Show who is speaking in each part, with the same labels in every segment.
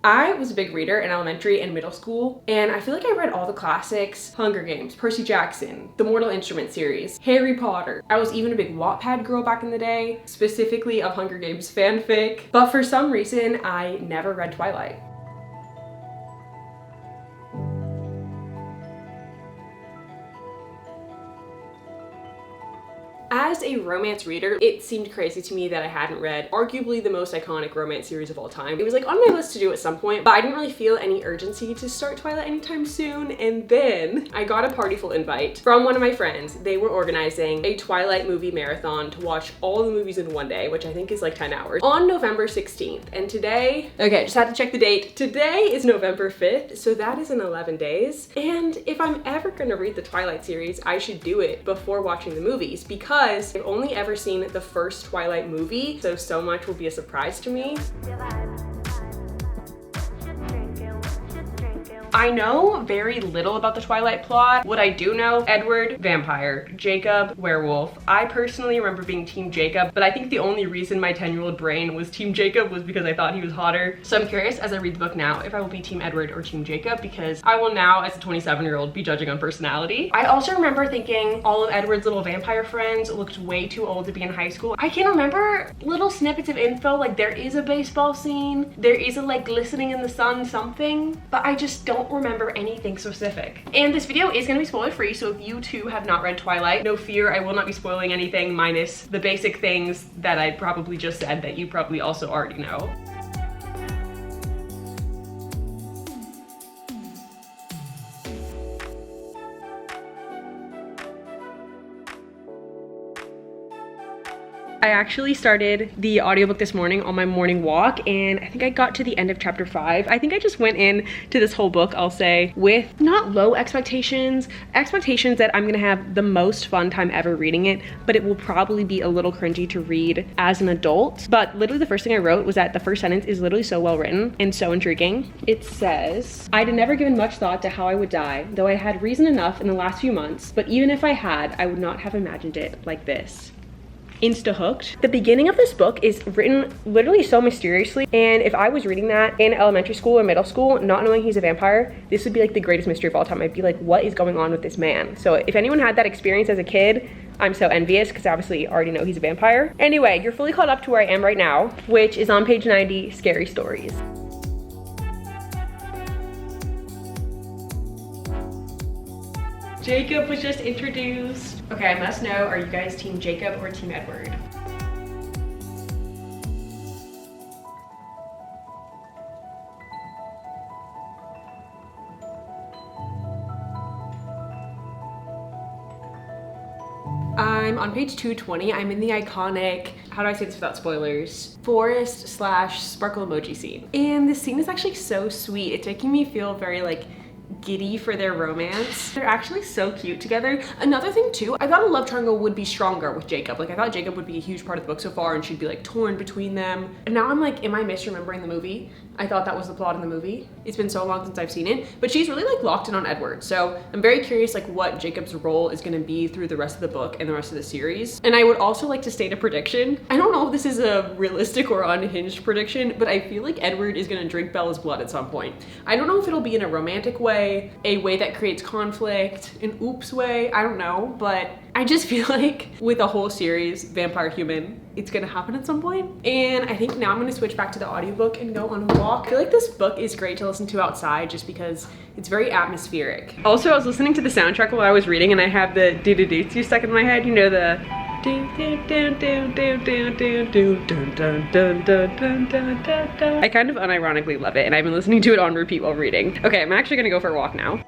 Speaker 1: I was a big reader in elementary and middle school, and I feel like I read all the classics: Hunger Games, Percy Jackson, the Mortal Instruments series, Harry Potter. I was even a big Wattpad girl back in the day, specifically of Hunger Games fanfic, but for some reason, I never read Twilight. As a romance reader, it seemed crazy to me that I hadn't read arguably the most iconic romance series of all time. It was like on my list to do at some point, but I didn't really feel any urgency to start Twilight anytime soon. And then I got a partyful invite from one of my friends. They were organizing a Twilight movie marathon to watch all the movies in one day, which I think is like 10 hours, on November 16th. And today, okay, just had to check the date. Today is November 5th, so that is in 11 days. And if I'm ever gonna read the Twilight series, I should do it before watching the movies, because I've only ever seen the first Twilight movie, so much will be a surprise to me. I know very little about the Twilight plot. What I do know: Edward, vampire; Jacob, werewolf. I personally remember being Team Jacob, but I think the only reason my 10-year-old brain was Team Jacob was because I thought he was hotter. So I'm curious as I read the book now if I will be Team Edward or Team Jacob, because I will now, as a 27-year-old, be judging on personality. I also remember thinking all of Edward's little vampire friends looked way too old to be in high school. I can remember little snippets of info, like there is a baseball scene, there is a like glistening in the sun something, but I just don't remember anything specific. And this video is gonna be spoiler free, so if you too have not read Twilight, no fear, I will not be spoiling anything minus the basic things that I probably just said that you probably also already know. I actually started the audiobook this morning on my morning walk, and I think I got to the end of chapter 5. I think I just went in to this whole book, I'll say, with not low expectations that I'm gonna have the most fun time ever reading it, but it will probably be a little cringy to read as an adult. But literally the first thing I wrote was that the first sentence is literally so well written and so intriguing. It says, "I'd never given much thought to how I would die, though I had reason enough in the last few months, but even if I had, I would not have imagined it like this." Insta hooked. The beginning of this book is written literally so mysteriously, and if I was reading that in elementary school or middle school, not knowing he's a vampire, this would be like the greatest mystery of all time. I'd be like, what is going on with this man? So if anyone had that experience as a kid, I'm so envious, because obviously you already know he's a vampire. Anyway, you're fully caught up to where I am right now, which is on page 90, Scary Stories. Jacob was just introduced. Okay, I must know, are you guys Team Jacob or Team Edward? I'm on page 220. I'm in the iconic, how do I say this without spoilers, forest slash sparkle emoji scene. And this scene is actually so sweet. It's making me feel very like giddy for their romance. They're actually so cute together. Another thing too, I thought a love triangle would be stronger with Jacob. Like I thought Jacob would be a huge part of the book so far and she'd be like torn between them. And now I'm like, am I misremembering the movie? I thought that was the plot in the movie. It's been so long since I've seen it, but she's really like locked in on Edward. So I'm very curious like what Jacob's role is gonna be through the rest of the book and the rest of the series. And I would also like to state a prediction. I don't know if this is a realistic or unhinged prediction, but I feel like Edward is gonna drink Bella's blood at some point. I don't know if it'll be in a romantic way, a way that creates conflict, an oops way, I don't know, but I just feel like with the whole series, Vampire Human, it's gonna happen at some point. And I think now I'm gonna switch back to the audiobook and go on a walk. I feel like this book is great to listen to outside just because it's very atmospheric. Also, I was listening to the soundtrack while I was reading and I have the do-do-do stuck in my head, you know, the I kind of unironically love it, and I've been listening to it on repeat while reading. Okay, I'm actually gonna go for a walk now.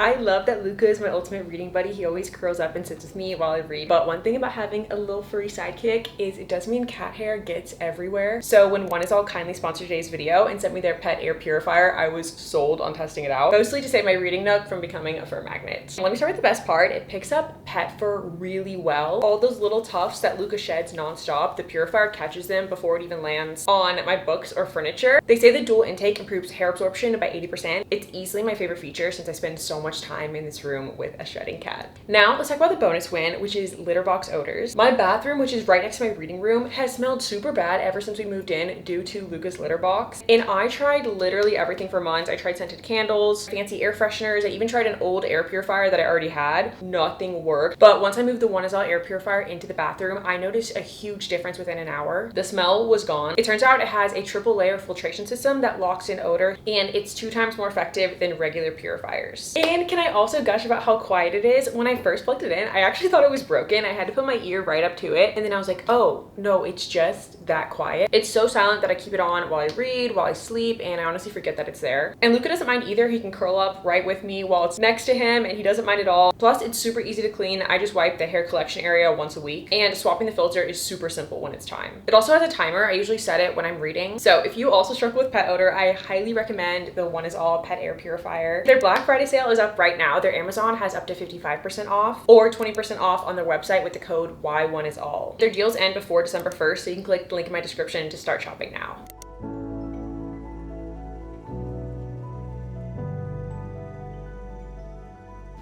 Speaker 1: I love that Luca is my ultimate reading buddy. He always curls up and sits with me while I read. But one thing about having a little furry sidekick is it does mean cat hair gets everywhere. So when YONEISALL kindly sponsored today's video and sent me their pet air purifier, I was sold on testing it out. Mostly to save my reading nook from becoming a fur magnet. Let me start with the best part. It picks up pet fur really well. All those little tufts that Luca sheds nonstop, the purifier catches them before it even lands on my books or furniture. They say the dual intake improves hair absorption by 80%. It's easily my favorite feature since I spend so much time in this room with a shedding cat. Now let's talk about the bonus win, which is litter box odors. My bathroom, which is right next to my reading room, has smelled super bad ever since we moved in due to Luca's litter box. And I tried literally everything for months. I tried scented candles, fancy air fresheners. I even tried an old air purifier that I already had. Nothing worked. But once I moved the YONEISALL air purifier into the bathroom, I noticed a huge difference within an hour. The smell was gone. It turns out it has a triple layer filtration system that locks in odor, and it's 2 times more effective than regular purifiers. And can I also gush about how quiet it is? When I first plugged it in, I actually thought it was broken. I had to put my ear right up to it, and then I was like, oh no, it's just that quiet. It's so silent that I keep it on while I read, while I sleep, and I honestly forget that it's there. And Luca doesn't mind either. He can curl up right with me while it's next to him, and he doesn't mind at all. Plus, it's super easy to clean. I just wipe the hair collection area once a week, and swapping the filter is super simple when it's time. It also has a timer. I usually set it when I'm reading. So if you also struggle with pet odor, I highly recommend the YONEISALL pet air purifier. Their Black Friday sale is up right now. Their Amazon has up to 55% off or 20% off on their website with the code YONEISALL. Their deals end before December 1st, so you can click the link in my description to start shopping now.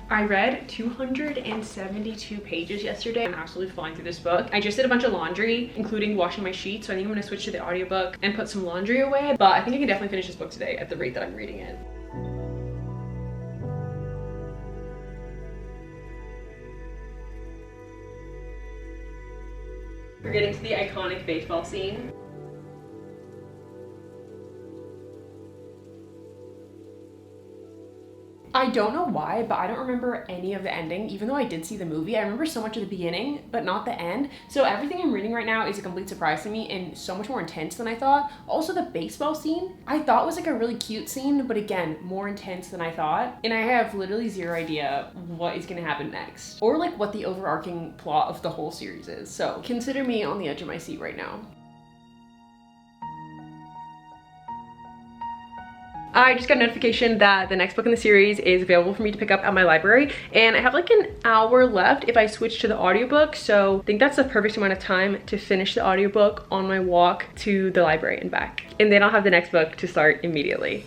Speaker 1: I read 272 pages yesterday. I'm absolutely flying through this book. I just did a bunch of laundry, including washing my sheets, so I think I'm gonna switch to the audiobook and put some laundry away, but I think I can definitely finish this book today at the rate that I'm reading it. We're getting to the iconic baseball scene. I don't know why, but I don't remember any of the ending, even though I did see the movie. I remember so much of the beginning, but not the end. So everything I'm reading right now is a complete surprise to me and so much more intense than I thought. Also, the baseball scene, I thought was like a really cute scene, but again, more intense than I thought. And I have literally zero idea what is gonna happen next, or like what the overarching plot of the whole series is. So consider me on the edge of my seat right now. I just got a notification that the next book in the series is available for me to pick up at my library, and I have like an hour left if I switch to the audiobook, so I think that's the perfect amount of time to finish the audiobook on my walk to the library and back. And then I'll have the next book to start immediately.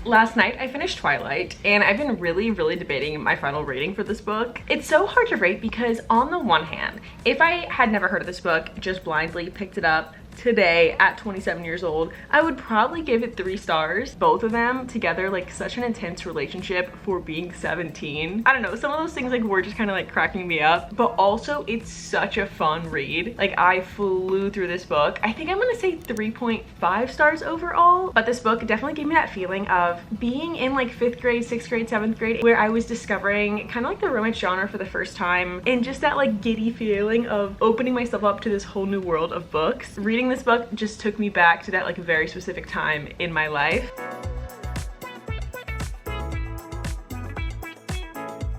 Speaker 1: Last night I finished Twilight, and I've been really debating my final rating for this book. It's so hard to rate because on the one hand, if I had never heard of this book, just blindly picked it up today at 27 years old, I would probably give it 3 stars. Both of them together, like such an intense relationship for being 17. I don't know, some of those things like were just kind of like cracking me up, but also it's such a fun read. Like I flew through this book. I think I'm gonna say 3.5 stars overall, but this book definitely gave me that feeling of being in like 5th grade, 6th grade, 7th grade, where I was discovering kind of like the romance genre for the first time, and just that like giddy feeling of opening myself up to this whole new world of books. Reading this book just took me back to that like very specific time in my life.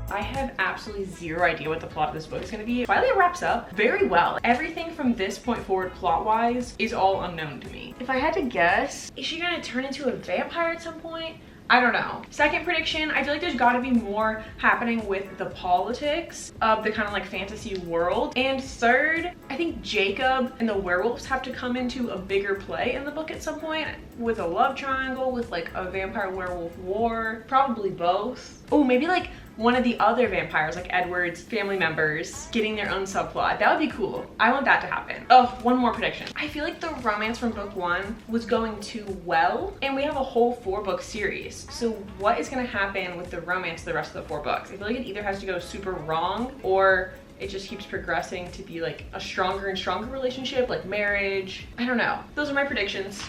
Speaker 1: I have absolutely zero idea what the plot of this book is going to be. Twilight wraps up very well. Everything from this point forward plot-wise is all unknown to me. If I had to guess, is she going to turn into a vampire at some point? I don't know. Second prediction, I feel like there's gotta be more happening with the politics of the kind of like fantasy world. And third, I think Jacob and the werewolves have to come into a bigger play in the book at some point, with a love triangle, with like a vampire werewolf war, probably both. Oh, maybe like one of the other vampires, like Edward's family members, getting their own subplot. That would be cool. I want that to happen. Oh, one more prediction. I feel like the romance from book 1 was going too well, and we have a whole 4-book series. So what is gonna happen with the romance the rest of the 4 books? I feel like it either has to go super wrong, or it just keeps progressing to be like a stronger and stronger relationship, like marriage. I don't know. Those are my predictions.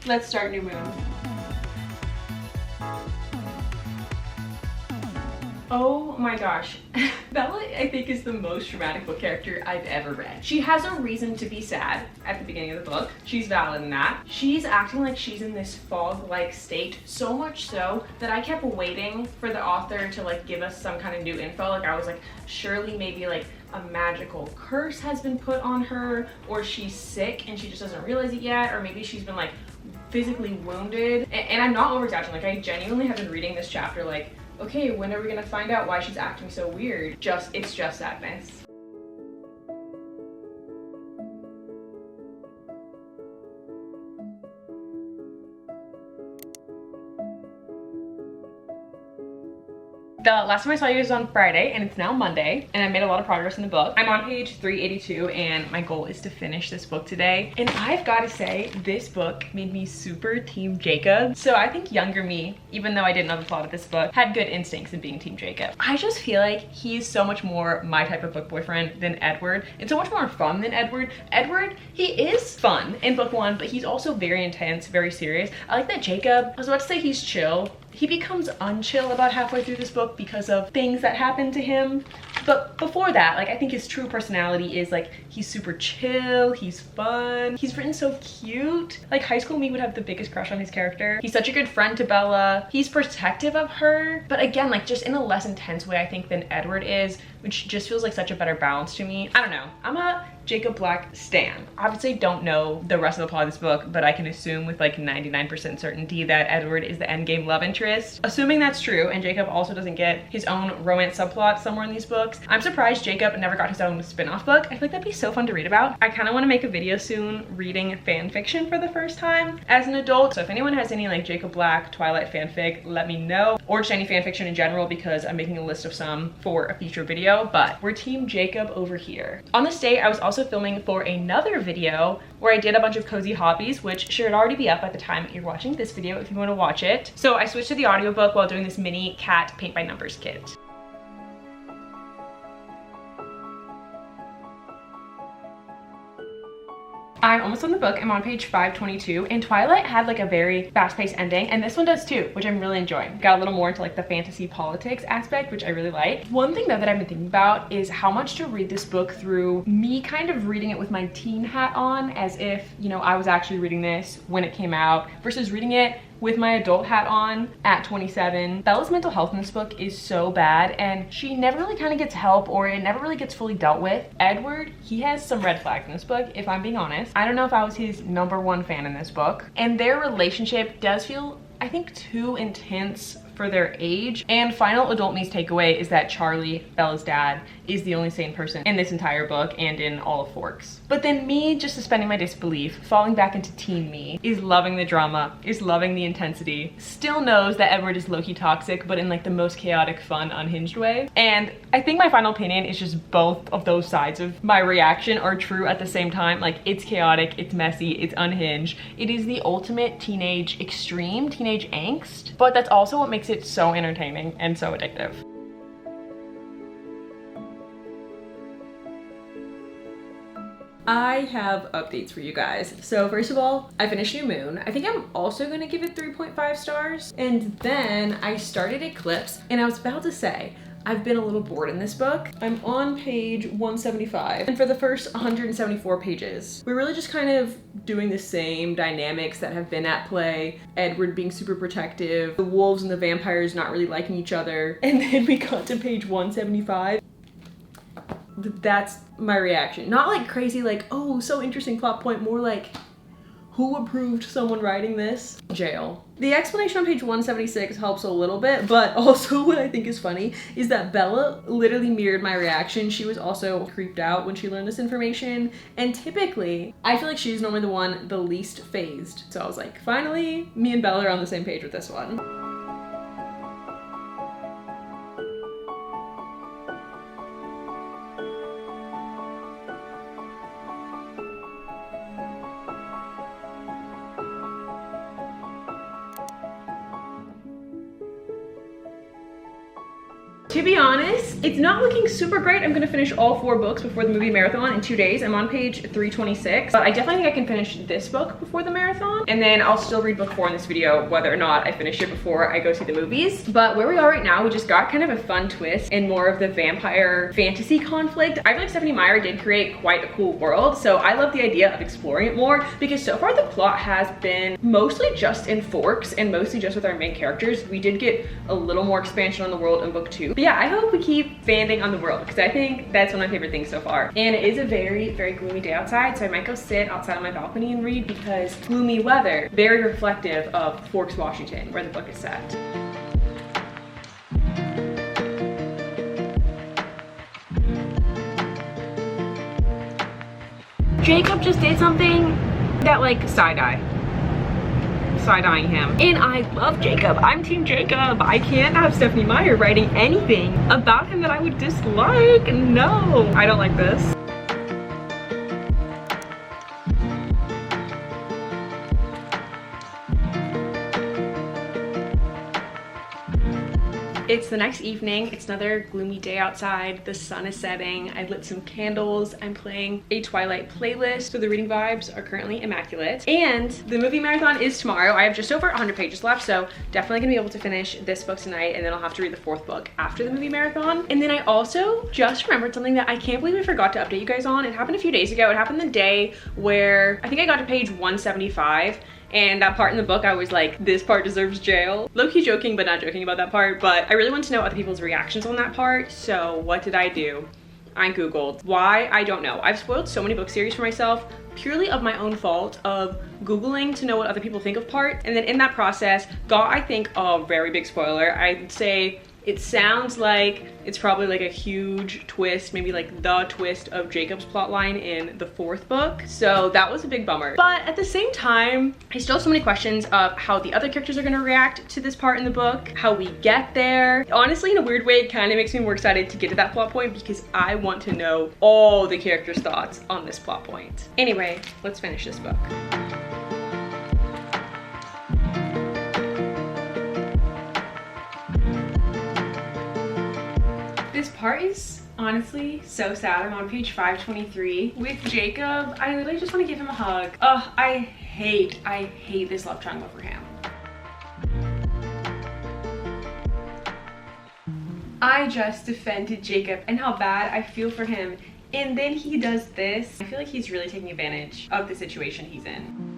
Speaker 1: Let's start New Moon. Oh my gosh. Bella, I think, is the most dramatic book character I've ever read. She has a reason to be sad at the beginning of the book. She's valid in that. She's acting like she's in this fog-like state, so much so that I kept waiting for the author to like give us some kind of new info. Like I was like, surely maybe like a magical curse has been put on her, or she's sick and she just doesn't realize it yet, or maybe she's been like physically wounded. And I'm not over-exaggerating, like I genuinely have been reading this chapter like, okay, when are we gonna find out why she's acting so weird? It's just sadness. The last time I saw you was on Friday and it's now Monday, and I made a lot of progress in the book. I'm on page 382 and my goal is to finish this book today. And I've got to say, this book made me super team Jacob. So I think younger me, even though I didn't know the plot of this book, had good instincts in being team Jacob. I just feel like he's so much more my type of book boyfriend than Edward. It's so much more fun than Edward. Edward, he is fun in book one, but he's also very intense, very serious. I like that Jacob, I was about to say he's chill. He becomes unchill about halfway through this book because of things that happen to him. But before that, like, I think his true personality is like, he's super chill, he's fun, he's written so cute. Like high school me would have the biggest crush on his character. He's such a good friend to Bella. He's protective of her, but again, like just in a less intense way, I think, than Edward is, which just feels like such a better balance to me. I don't know, I'm a Jacob Black stan. Obviously don't know the rest of the plot of this book, but I can assume with like 99% certainty that Edward is the endgame love interest. Assuming that's true, and Jacob also doesn't get his own romance subplot somewhere in these books, I'm surprised Jacob never got his own spin-off book. I feel like that'd be so fun to read about. I kind of want to make a video soon reading fan fiction for the first time as an adult. So if anyone has any like Jacob Black Twilight fanfic, let me know, or just any fan fiction in general, because I'm making a list of some for a future video. But we're team Jacob over here. On this day, I was also filming for another video where I did a bunch of cozy hobbies, which should already be up at the time you're watching this video if you want to watch it. So I switched to the audiobook while doing this mini cat paint by numbers kit. I'm almost on the book. I'm on page 522, and Twilight had like a very fast-paced ending, and this one does too, which I'm really enjoying. Got a little more into like the fantasy politics aspect, which I really like. One thing though that I've been thinking about is how much to read this book through me kind of reading it with my teen hat on, as if, you know, I was actually reading this when it came out, versus reading it with my adult hat on at 27. Bella's mental health in this book is so bad, and she never really kind of gets help, or it never really gets fully dealt with. Edward, he has some red flags in this book, if I'm being honest. I don't know if I was his #1 fan in this book. And their relationship does feel, I think, too intense for their age. And final adult me's takeaway is that Charlie, Bella's dad, is the only sane person in this entire book and in all of Forks. But then me, just suspending my disbelief, falling back into teen me, is loving the drama, is loving the intensity, still knows that Edward is low-key toxic, but in like the most chaotic, fun, unhinged way. And I think my final opinion is just both of those sides of my reaction are true at the same time. Like, it's chaotic, it's messy, it's unhinged. It is the ultimate teenage extreme, teenage angst, but that's also what makes it so entertaining and so addictive. I have updates for you guys. So first of all, I finished New Moon. I think I'm also gonna give it 3.5 stars. And then I started Eclipse, and I was about to say, I've been a little bored in this book. I'm on page 175, and for the first 174 pages, we're really just kind of doing the same dynamics that have been at play. Edward being super protective, the wolves and the vampires not really liking each other, and then we got to page 175. That's my reaction. Not like crazy, like, oh, so interesting plot point, more like, who approved someone writing this? Jail. The explanation on page 176 helps a little bit, but also what I think is funny is that Bella literally mirrored my reaction. She was also creeped out when she learned this information, and typically, I feel like she's normally the one the least phased. So I was like, finally, me and Bella are on the same page with this one. To be honest, it's not looking super great. I'm gonna finish all 4 books before the movie marathon in 2 days. I'm on page 326, but I definitely think I can finish this book before the marathon. And then I'll still read book 4 in this video, whether or not I finish it before I go see the movies. But where we are right now, we just got kind of a fun twist and more of the vampire fantasy conflict. I feel like Stephanie Meyer did create quite a cool world, so I love the idea of exploring it more, because so far the plot has been mostly just in Forks and mostly just with our main characters. We did get a little more expansion on the world in book 2. But yeah, I hope we keep fanning on the world, because I think that's one of my favorite things so far. And it is a very, very gloomy day outside, so I might go sit outside on my balcony and read, because gloomy weather, very reflective of Forks, Washington, where the book is set. Jacob just did something that, like, side-eyeing him. And I love Jacob. I'm Team Jacob. I can't have Stephanie Meyer writing anything about him that I would dislike. No, I don't like this. It's the next evening. It's another gloomy day outside. The sun is setting. I lit some candles. I'm playing a Twilight playlist, so the reading vibes are currently immaculate. And the movie marathon is tomorrow. I have just over 100 pages left, so definitely gonna be able to finish this book tonight, and then I'll have to read the 4th book after the movie marathon. And then I also just remembered something that I can't believe I forgot to update you guys on. It happened a few days ago. It happened the day where I think I got to page 175. And that part in the book, I was like, this part deserves jail. Low-key joking, but not joking about that part. But I really want to know other people's reactions on that part. So what did I do? I Googled. Why? I don't know. I've spoiled so many book series for myself, purely of my own fault of Googling to know what other people think of part. And then in that process, got, I think, a very big spoiler. I'd say it sounds like it's probably like a huge twist, maybe like the twist of Jacob's plotline in the 4th book. So that was a big bummer. But at the same time, I still have so many questions of how the other characters are gonna react to this part in the book, how we get there. Honestly, in a weird way, it kind of makes me more excited to get to that plot point, because I want to know all the characters' thoughts on this plot point. Anyway, let's finish this book. This part is honestly so sad. I'm on page 523 with Jacob. I literally just want to give him a hug. Ugh, I hate this love triangle for him. I just defended Jacob and how bad I feel for him. And then he does this. I feel like he's really taking advantage of the situation he's in.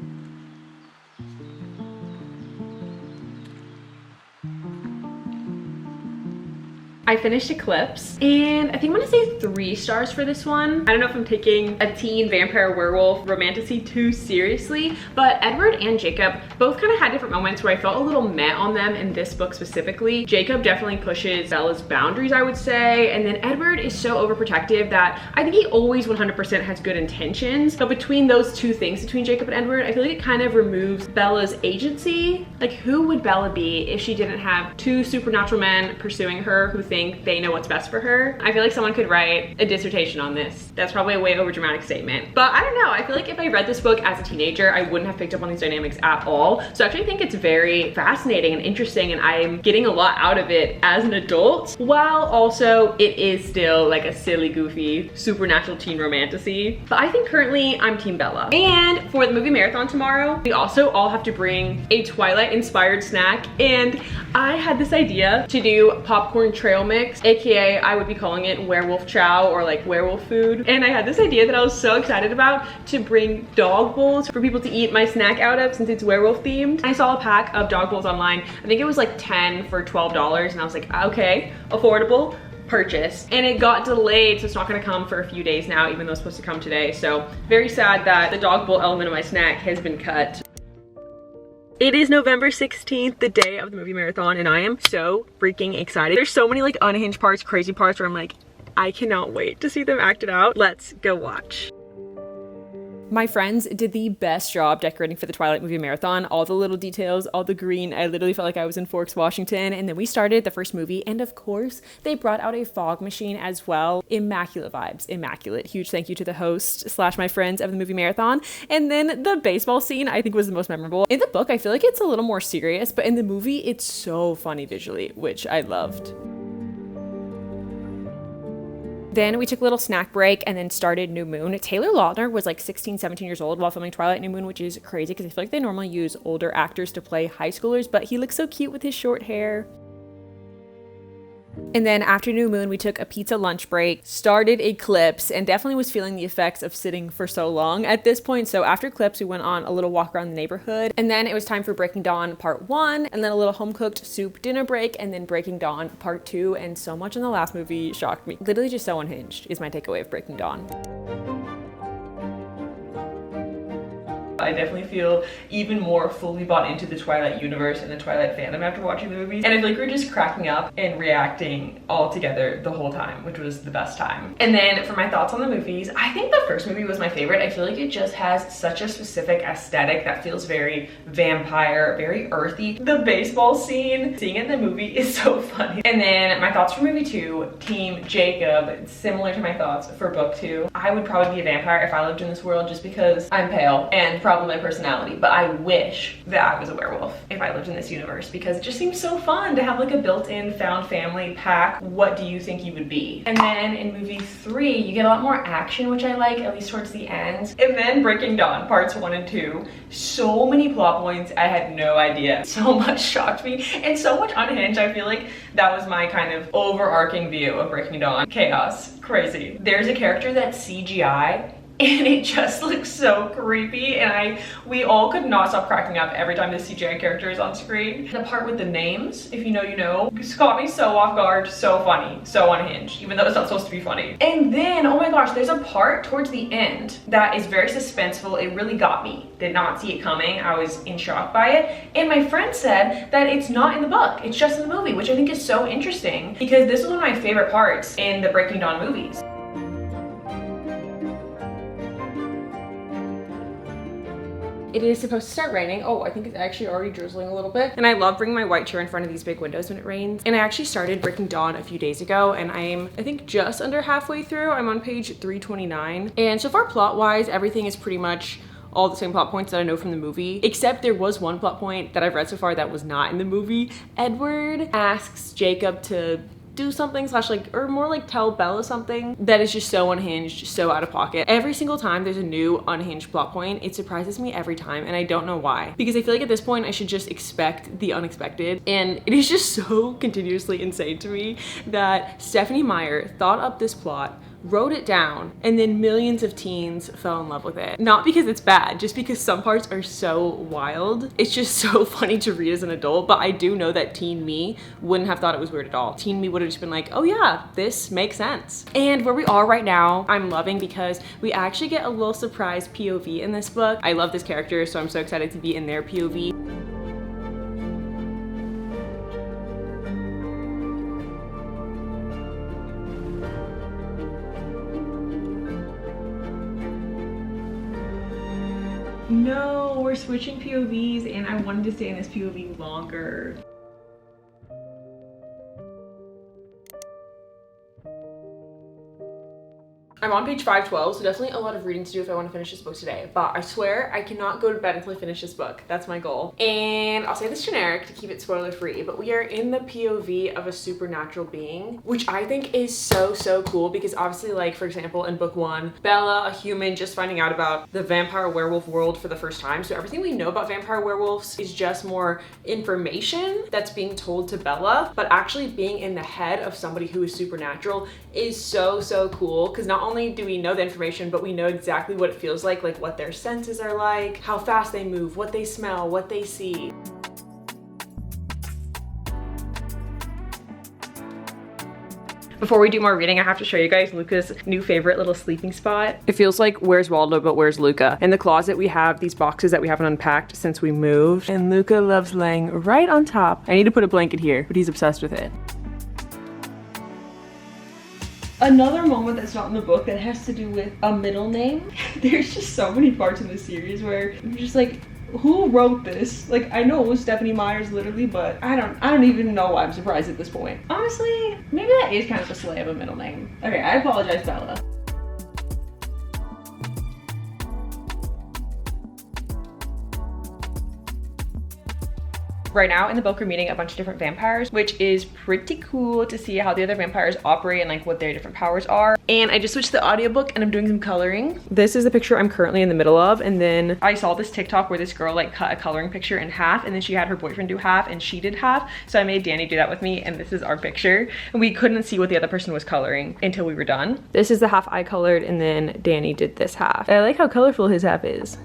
Speaker 1: I finished Eclipse, and I think I'm gonna say 3 stars for this one. I don't know if I'm taking a teen vampire werewolf romantasy too seriously, but Edward and Jacob both kind of had different moments where I felt a little meh on them in this book specifically. Jacob definitely pushes Bella's boundaries, I would say, and then Edward is so overprotective that I think he always 100% has good intentions, but between those 2 things, between Jacob and Edward, I feel like it kind of removes Bella's agency. Like, who would Bella be if she didn't have 2 supernatural men pursuing her who think they know what's best for her? I feel like someone could write a dissertation on this. That's probably a way over dramatic statement, but I don't know. I feel like if I read this book as a teenager, I wouldn't have picked up on these dynamics at all. So I actually think it's very fascinating and interesting, and I'm getting a lot out of it as an adult, while also it is still like a silly, goofy, supernatural teen romantasy. But I think currently I'm Team Bella. And for the movie marathon tomorrow, we also all have to bring a Twilight inspired snack, and I had this idea to do popcorn trail mix, aka I would be calling it werewolf chow or like werewolf food. And I had this idea that I was so excited about to bring dog bowls for people to eat my snack out of, since it's werewolf themed. I saw a pack of dog bowls online. I think it was like 10 for $12, and I was like, okay, affordable. Purchase. And it got delayed, so it's not gonna come for a few days now, even though it's supposed to come today. So very sad that the dog bowl element of my snack has been cut. It is November 16th, the day of the movie marathon, and I am so freaking excited. There's so many like unhinged parts, crazy parts where I'm like, I cannot wait to see them acted out. Let's go watch. My friends did the best job decorating for the Twilight movie marathon. All the little details, all the green. I literally felt like I was in Forks, Washington. And then we started the first movie, and of course, they brought out a fog machine as well. Immaculate vibes, immaculate. Huge thank you to the host / my friends of the movie marathon. And then the baseball scene, I think, was the most memorable. In the book, I feel like it's a little more serious, but in the movie, it's so funny visually, which I loved. Then we took a little snack break and then started New Moon. Taylor Lautner was like 16, 17 years old while filming Twilight New Moon, which is crazy because I feel like they normally use older actors to play high schoolers, but he looks so cute with his short hair. And then after New Moon, we took a pizza lunch break, started Eclipse, and definitely was feeling the effects of sitting for so long at this point. So after Eclipse, we went on a little walk around the neighborhood, and then it was time for Breaking Dawn Part 1, and then a little home-cooked soup dinner break, and then Breaking Dawn Part 2, and so much in the last movie shocked me. Literally just so unhinged is my takeaway of Breaking Dawn. I definitely feel even more fully bought into the Twilight universe and the Twilight fandom after watching the movies. And I feel like we're just cracking up and reacting all together the whole time, which was the best time. And then for my thoughts on the movies, I think the first movie was my favorite. I feel like it just has such a specific aesthetic that feels very vampire, very earthy. The baseball scene, seeing it in the movie is so funny. And then my thoughts for movie 2, Team Jacob, similar to my thoughts for book 2. I would probably be a vampire if I lived in this world just because I'm pale and probably my personality, but I wish that I was a werewolf if I lived in this universe because it just seems so fun to have like a built-in found family pack. What do you think you would be? And then in movie 3, you get a lot more action, which I like, at least towards the end. And then Breaking Dawn parts 1 and 2. So many plot points, I had no idea. So much shocked me and so much unhinged. I feel like that was my kind of overarching view of Breaking Dawn. Chaos, crazy. There's a character that's CGI and it just looks so creepy, and we all could not stop cracking up every time the CGI character is on screen. The part with the names, if you know, you know, just caught me so off guard, so funny, so unhinged, even though it's not supposed to be funny. And then, oh my gosh, there's a part towards the end that is very suspenseful. It really got me. Did not see it coming. I was in shock by it. And my friend said that it's not in the book, it's just in the movie, which I think is so interesting because this is one of my favorite parts in the Breaking Dawn movies. It is supposed to start raining. Oh, I think it's actually already drizzling a little bit. And I love bringing my white chair in front of these big windows when it rains. And I actually started Breaking Dawn a few days ago, and I think just under halfway through. I'm on page 329. And so far plot-wise, everything is pretty much all the same plot points that I know from the movie, except there was one plot point that I've read so far that was not in the movie. Edward asks Jacob to do something slash like, or more like tell Bella something that is just so unhinged, so out of pocket. Every single time there's a new unhinged plot point, it surprises me every time, and I don't know why. Because I feel like at this point I should just expect the unexpected, and it is just so continuously insane to me that Stephenie Meyer thought up this plot, wrote it down, and then millions of teens fell in love with it. Not because it's bad, just because some parts are so wild. It's just so funny to read as an adult, but I do know that teen me wouldn't have thought it was weird at all. Teen me would have just been like, oh yeah, this makes sense. And where we are right now, I'm loving because we actually get a little surprise POV in this book. I love this character, so I'm so excited to be in their POV. No, we're switching POVs and I wanted to stay in this POV longer. I'm on page 512, so definitely a lot of reading to do if I want to finish this book today. But I swear I cannot go to bed until I finish this book. That's my goal. And I'll say this generic to keep it spoiler free, but we are in the POV of a supernatural being, which I think is so, so cool because obviously, like, for example, in book 1, Bella, a human just finding out about the vampire werewolf world for the first time. So everything we know about vampire werewolves is just more information that's being told to Bella, but actually being in the head of somebody who is supernatural is so, so cool because not only do we know the information, but we know exactly what it feels like what their senses are like, how fast they move, what they smell, what they see. Before we do more reading, I have to show you guys Luca's new favorite little sleeping spot. It feels like Where's Waldo, but where's Luca? In the closet, we have these boxes that we haven't unpacked since we moved, and Luca loves laying right on top. I need to put a blanket here, but he's obsessed with it. Another moment that's not in the book that has to do with a middle name. There's just so many parts in this series where you're just like, who wrote this? Like, I know it was Stephenie Meyer's literally, but I don't even know why I'm surprised at this point. Honestly, maybe that is kind of a slay of a middle name. Okay, I apologize, Bella. Right now in the book, we're meeting a bunch of different vampires, which is pretty cool to see how the other vampires operate and like what their different powers are. And I just switched to the audiobook and I'm doing some coloring. This is the picture I'm currently in the middle of. And then I saw this TikTok where this girl like cut a coloring picture in half and then she had her boyfriend do half and she did half. So I made Danny do that with me and this is our picture. And we couldn't see what the other person was coloring until we were done. This is the half I colored and then Danny did this half. I like how colorful his half is.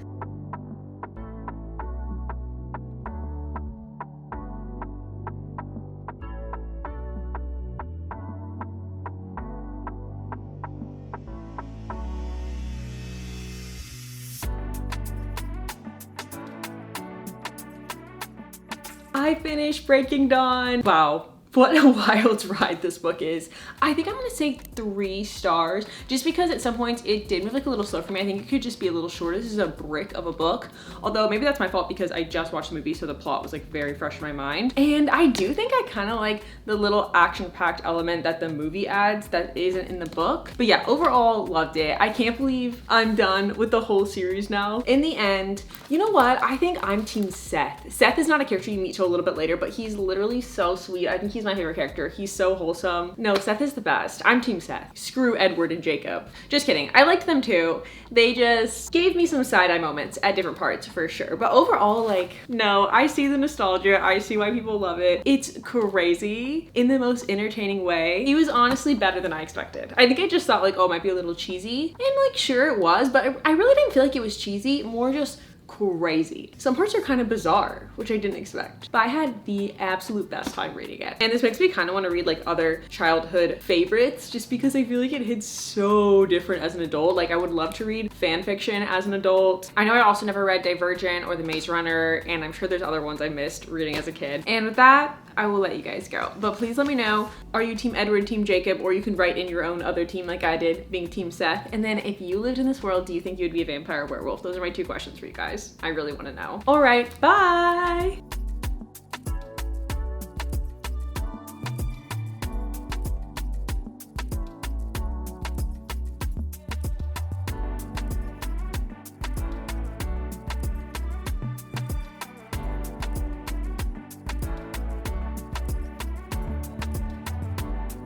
Speaker 1: I finished Breaking Dawn. Wow. What a wild ride this book is. I think I'm gonna say 3 stars, just because at some points it did move like a little slow for me. I think it could just be a little shorter. This is a brick of a book, although maybe that's my fault because I just watched the movie, so the plot was like very fresh in my mind. And I do think I kind of like the little action-packed element that the movie adds that isn't in the book. But yeah, overall loved it. I can't believe I'm done with the whole series now. In the end, you know what? I think I'm team Seth. Seth is not a character you meet till a little bit later, but he's literally so sweet. I think he's my favorite character. He's so wholesome. No, Seth is the best. I'm team Seth. Screw Edward and Jacob. Just kidding. I liked them too. They just gave me some side-eye moments at different parts for sure. But overall, like, no, I see the nostalgia. I see why people love it. It's crazy in the most entertaining way. He was honestly better than I expected. I think I just thought like, oh, it might be a little cheesy. And like, sure it was, but I really didn't feel like it was cheesy. More just crazy. Some parts are kind of bizarre, which I didn't expect, but I had the absolute best time reading it. And this makes me kind of want to read like other childhood favorites just because I feel like it hits so different as an adult. Like I would love to read fan fiction as an adult. I know I also never read Divergent or The Maze Runner, and I'm sure there's other ones I missed reading as a kid. And with that, I will let you guys go. But please let me know, are you team Edward, team Jacob, or you can write in your own other team like I did, being team Seth. And then if you lived in this world, do you think you'd be a vampire or werewolf? Those are my 2 questions for you guys. I really want to know. All right, bye.